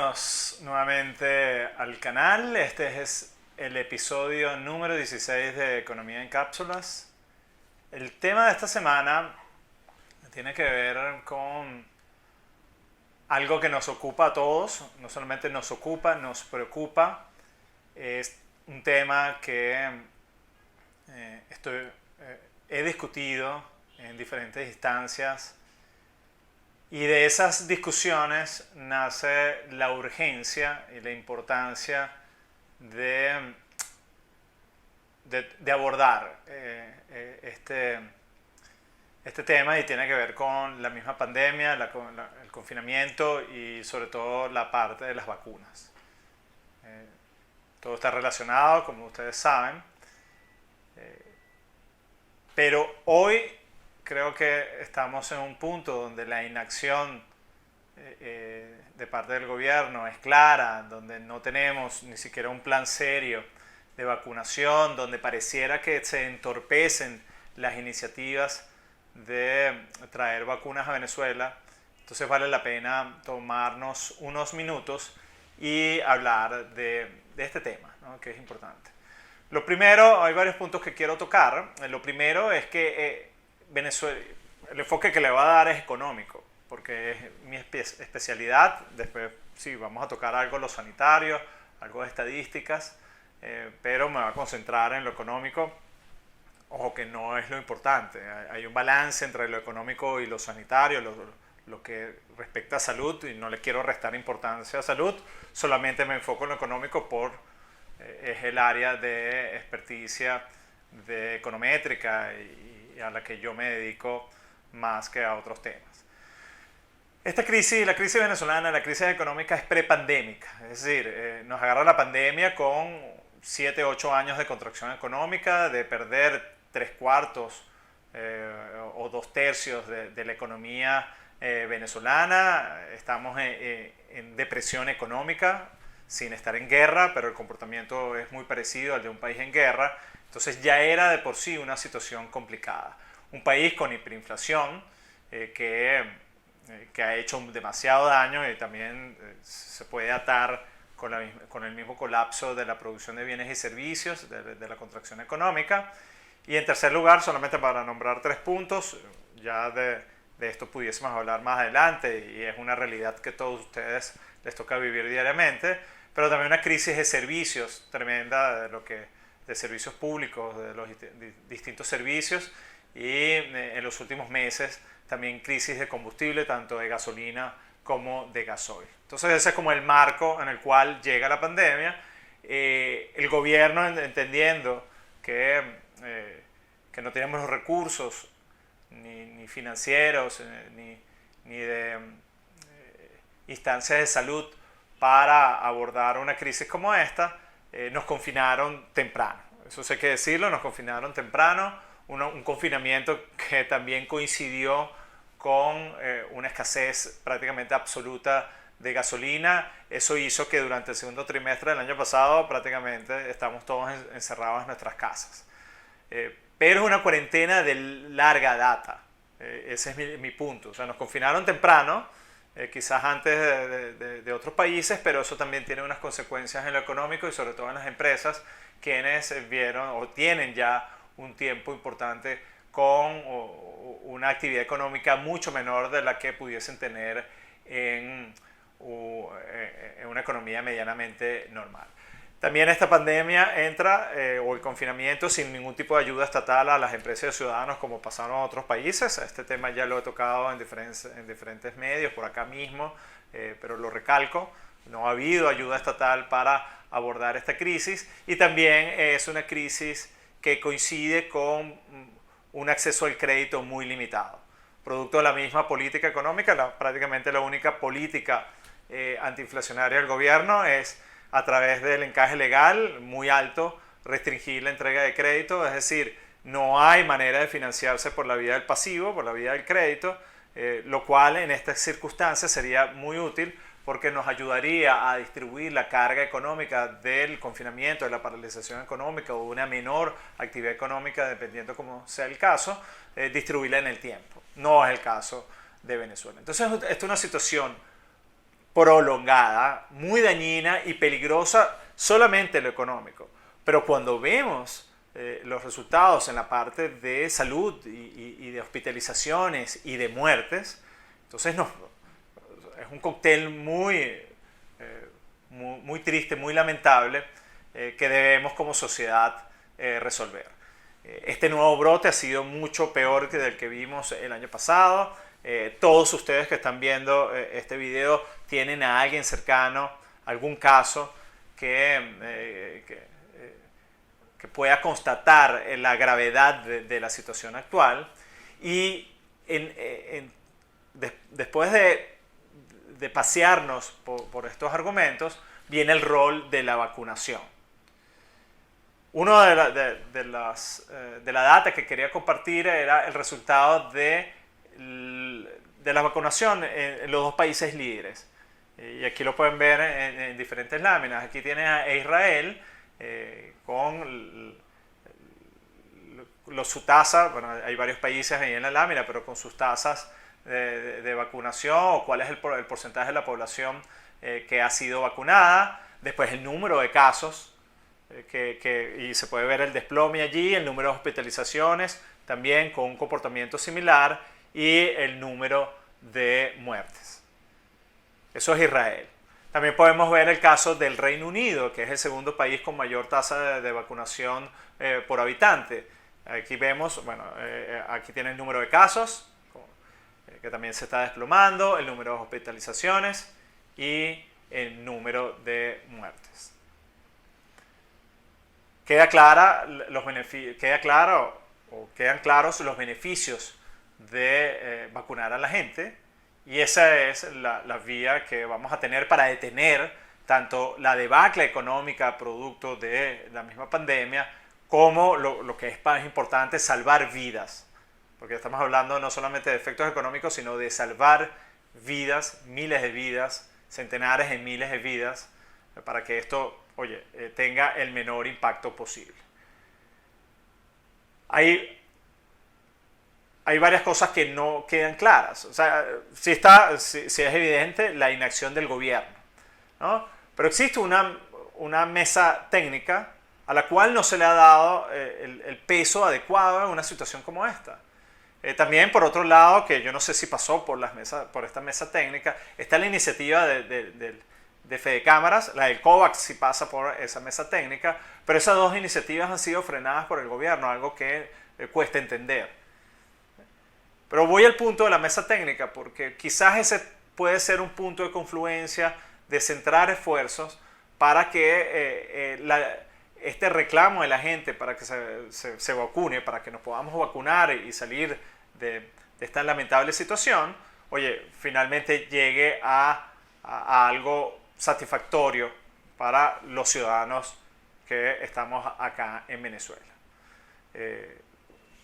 Bienvenidos nuevamente al canal. Este es el episodio número 16 de Economía en Cápsulas. El tema de esta semana tiene que ver con algo que nos ocupa a todos. No solamente nos ocupa, nos preocupa. Es un tema que he discutido en diferentes instancias. Y de esas discusiones nace la urgencia y la importancia de abordar este tema, y tiene que ver con la misma pandemia, el confinamiento y sobre todo la parte de las vacunas. Todo está relacionado, como ustedes saben, pero hoy creo que estamos en un punto donde la inacción de parte del gobierno es clara, donde no tenemos ni siquiera un plan serio de vacunación, donde pareciera que se entorpecen las iniciativas de traer vacunas a Venezuela. Entonces vale la pena tomarnos unos minutos y hablar de este tema, ¿no?, que es importante. Lo primero, hay varios puntos que quiero tocar. Lo primero es que Venezuela, el enfoque que le va a dar es económico, porque es mi especialidad. Después sí, vamos a tocar algo de lo sanitario, algo de estadísticas, pero me voy a concentrar en lo económico. Ojo que no es lo importante, hay un balance entre lo económico y lo sanitario, lo que respecta a salud, y no le quiero restar importancia a salud, solamente me enfoco en lo económico es el área de experticia de econométrica y a la que yo me dedico más que a otros temas. Esta crisis, la crisis venezolana, la crisis económica es prepandémica, es decir, nos agarra la pandemia con 7, 8 años de contracción económica, de perder 3/4 o 2/3 de la economía venezolana. Estamos en depresión económica, sin estar en guerra, pero el comportamiento es muy parecido al de un país en guerra. Entonces ya era de por sí una situación complicada. Un país con hiperinflación que ha hecho demasiado daño, y también se puede atar con el mismo colapso de la producción de bienes y servicios, de la contracción económica. Y en tercer lugar, solamente para nombrar 3 puntos, ya de esto pudiésemos hablar más adelante, y es una realidad que a todos ustedes les toca vivir diariamente, pero también una crisis de servicios tremenda, de servicios públicos, de los distintos servicios, y en los últimos meses también crisis de combustible, tanto de gasolina como de gasoil. Entonces ese es como el marco en el cual llega la pandemia. El gobierno, entendiendo que no tenemos los recursos ni financieros ni de instancias de salud para abordar una crisis como esta, nos confinaron temprano. Eso sí hay que decirlo, nos confinaron temprano, un confinamiento que también coincidió con una escasez prácticamente absoluta de gasolina. Eso hizo que durante el segundo trimestre del año pasado prácticamente estamos todos encerrados en nuestras casas. Pero es una cuarentena de larga data. Ese es mi punto. O sea, nos confinaron temprano, quizás antes de otros países, pero eso también tiene unas consecuencias en lo económico y sobre todo en las empresas, quienes vieron o tienen ya un tiempo importante con una actividad económica mucho menor de la que pudiesen tener en una economía medianamente normal. También esta pandemia entra, o el confinamiento, sin ningún tipo de ayuda estatal a las empresas y ciudadanos, como pasaron en otros países. Este tema ya lo he tocado en diferentes medios, por acá mismo, pero lo recalco. No ha habido ayuda estatal para abordar esta crisis, y también es una crisis que coincide con un acceso al crédito muy limitado. Producto de la misma política económica, prácticamente la única política antiinflacionaria del gobierno es, a través del encaje legal muy alto, restringir la entrega de crédito. Es decir, no hay manera de financiarse por la vía del pasivo, por la vía del crédito, lo cual en estas circunstancias sería muy útil, porque nos ayudaría a distribuir la carga económica del confinamiento, de la paralización económica o una menor actividad económica, dependiendo como sea el caso, distribuirla en el tiempo. No es el caso de Venezuela. Entonces, esta es una situación prolongada, muy dañina y peligrosa solamente en lo económico. Pero cuando vemos los resultados en la parte de salud y de hospitalizaciones y de muertes, entonces es un cóctel muy triste, muy lamentable, que debemos como sociedad resolver. Este nuevo brote ha sido mucho peor que del que vimos el año pasado. Todos ustedes que están viendo este video tienen a alguien cercano, algún caso que pueda constatar la gravedad de la situación actual. Y después de pasearnos por estos argumentos, viene el rol de la vacunación. Uno de la data que quería compartir era el resultado de la vacunación en los dos países líderes. Y aquí lo pueden ver en diferentes láminas. Aquí tienen a Israel con su tasa, bueno, hay varios países ahí en la lámina, pero con sus tasas de vacunación, o cuál es el porcentaje de la población que ha sido vacunada, después el número de casos, y se puede ver el desplome allí, el número de hospitalizaciones, también con un comportamiento similar, y el número de muertes. Eso es Israel. También podemos ver el caso del Reino Unido, que es el segundo país con mayor tasa de vacunación por habitante. Aquí vemos, bueno, aquí tiene el número de casos, que también se está desplomando, el número de hospitalizaciones y el número de muertes. Quedan claros los beneficios de vacunar a la gente, y esa es la vía que vamos a tener para detener tanto la debacle económica producto de la misma pandemia, como lo que es más importante, salvar vidas. Porque estamos hablando no solamente de efectos económicos, sino de salvar vidas, miles de vidas, centenares de miles de vidas, para que esto, tenga el menor impacto posible. Hay varias cosas que no quedan claras. O sea, sí es evidente la inacción del gobierno, ¿no? Pero existe una mesa técnica a la cual no se le ha dado el peso adecuado en una situación como esta. También, por otro lado, que yo no sé si pasó por esta mesa técnica, está la iniciativa de Fede Cámaras, la del COVAX sí pasa por esa mesa técnica, pero esas dos iniciativas han sido frenadas por el gobierno, algo que cuesta entender. Pero voy al punto de la mesa técnica, porque quizás ese puede ser un punto de confluencia, de centrar esfuerzos para que este reclamo de la gente para que se vacune, para que nos podamos vacunar y salir de esta lamentable situación, finalmente llegue a algo satisfactorio para los ciudadanos que estamos acá en Venezuela.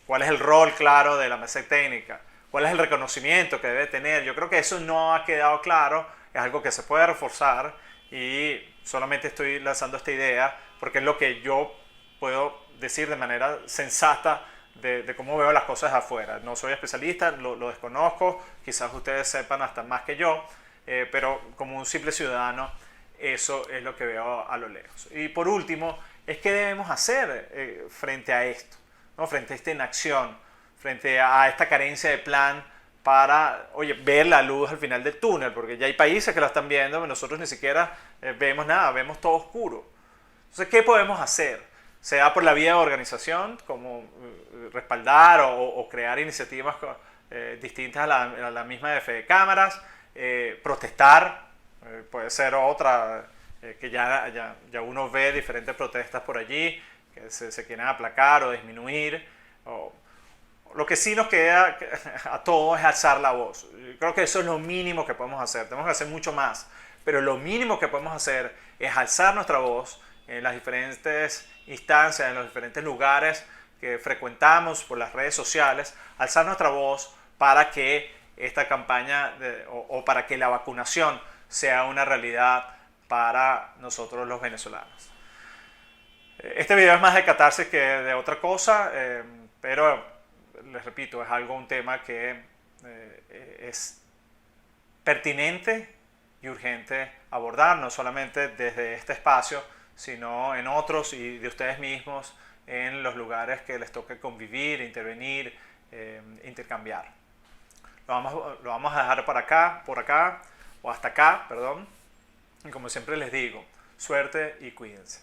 ¿Cuál es el rol claro de la mesa técnica? ¿Cuál es el reconocimiento que debe tener? Yo creo que eso no ha quedado claro, es algo que se puede reforzar, y solamente estoy lanzando esta idea porque es lo que yo puedo decir de manera sensata de cómo veo las cosas afuera. No soy especialista, lo desconozco, quizás ustedes sepan hasta más que yo, pero como un simple ciudadano, eso es lo que veo a lo lejos. Y por último, ¿qué debemos hacer frente a esto? ¿No? Frente a esta inacción, frente a esta carencia de plan para ver la luz al final del túnel, porque ya hay países que lo están viendo, pero nosotros ni siquiera vemos nada, vemos todo oscuro. Entonces, ¿qué podemos hacer? Sea por la vía de organización, como respaldar o crear iniciativas distintas a la misma de Fede Cámaras, protestar, puede ser otra, que ya uno ve diferentes protestas por allí, que se quieren aplacar o disminuir. Lo que sí nos queda a todos es alzar la voz. Yo creo que eso es lo mínimo que podemos hacer. Tenemos que hacer mucho más, pero lo mínimo que podemos hacer es alzar nuestra voz en las diferentes instancias, en los diferentes lugares que frecuentamos por las redes sociales, alzar nuestra voz para que esta campaña o para que la vacunación sea una realidad para nosotros los venezolanos. Este video es más de catarsis que de otra cosa, pero les repito, es un tema que es pertinente y urgente abordar, no solamente desde este espacio, sino en otros y de ustedes mismos, en los lugares que les toque convivir, intervenir, intercambiar. Lo vamos a dejar por acá, o hasta acá, perdón. Y como siempre les digo, suerte y cuídense.